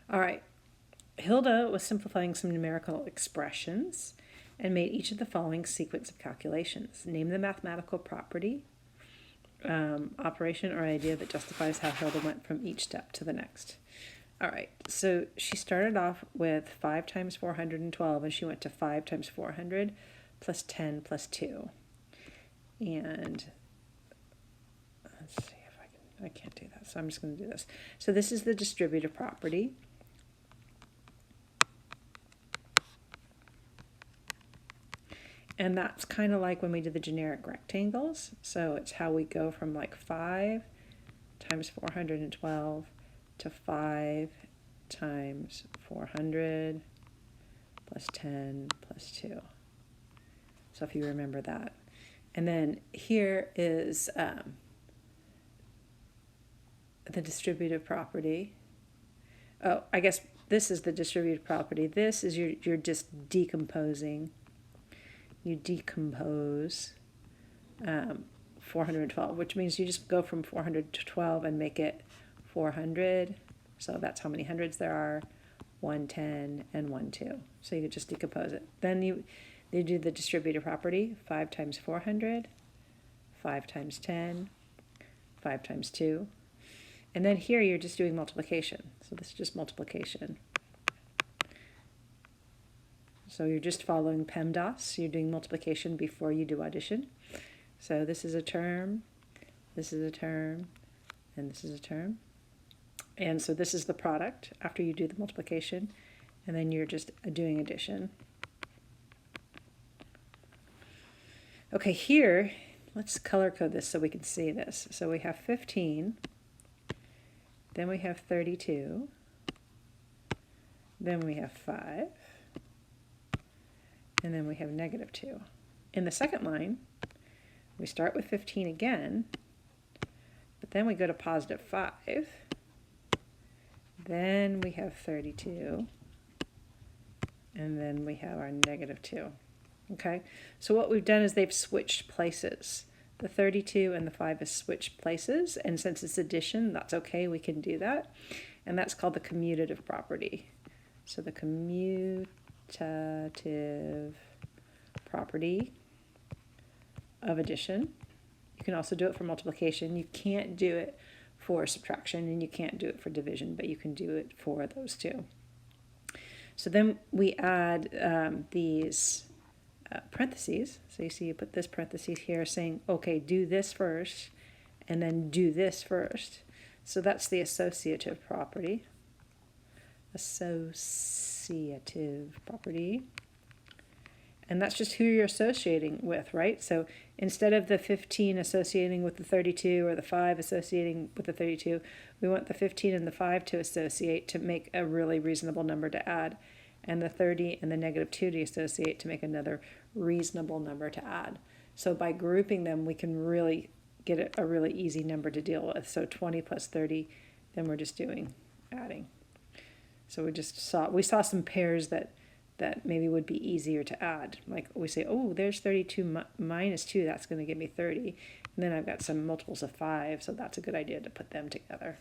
All right. Hilda was simplifying some numerical expressions and made each of the following sequence of calculations. Name the mathematical property, operation, or idea that justifies how Hilda went from each step to the next. All right, so she started off with 5 times 412, and she went to 5 times 400 plus 10 plus 2. And let's see if I can't do that, so I'm just going to do this. So this is the distributive property. And that's kind of like when we did the generic rectangles. So it's how we go from like 5 times 412 to 5 times 400 plus 10 plus 2. So if you remember that. And then here is the distributive property. Oh, I guess this is the distributive property. This is you're just decomposing. You decompose 412, which means you just go from 400 to 12 and make it 400. So that's how many hundreds there are, 110 and 12. So you could just decompose it. Then you do the distributive property, 5 times 400, 5 times 10, 5 times 2. And then here you're just doing multiplication. So this is just multiplication. So you're just following PEMDAS. You're doing multiplication before you do addition. So this is a term, this is a term, and this is a term. And so this is the product after you do the multiplication. And then you're just doing addition. Okay, here, let's color code this so we can see this. So we have 15, then we have 32, then we have 5, and then we have -2. In the second line, we start with 15 again, but then we go to +5, then we have 32, and then we have our -2. Okay, so what we've done is they've switched places. The 32 and the 5 is switched places, and since it's addition, that's okay, we can do that. And that's called the commutative property. So the commutative property of addition. You can also do it for multiplication. You can't do it for subtraction, and you can't do it for division, but you can do it for those two. So then we add these parentheses. So you see you put this parentheses here saying, okay, do this first, and then do this first. So that's the associative property. Associative property. And that's just who you're associating with, right? So instead of the 15 associating with the 32 or the 5 associating with the 32, we want the 15 and the 5 to associate to make a really reasonable number to add, and the 30 and the -2 to associate to make another reasonable number to add. So by grouping them, we can really get a really easy number to deal with. So 20 plus 30, then we're just doing adding. So we saw some pairs that maybe would be easier to add. Like we say, oh, there's 32 minus 2, that's going to give me 30. And then I've got some multiples of 5, so that's a good idea to put them together.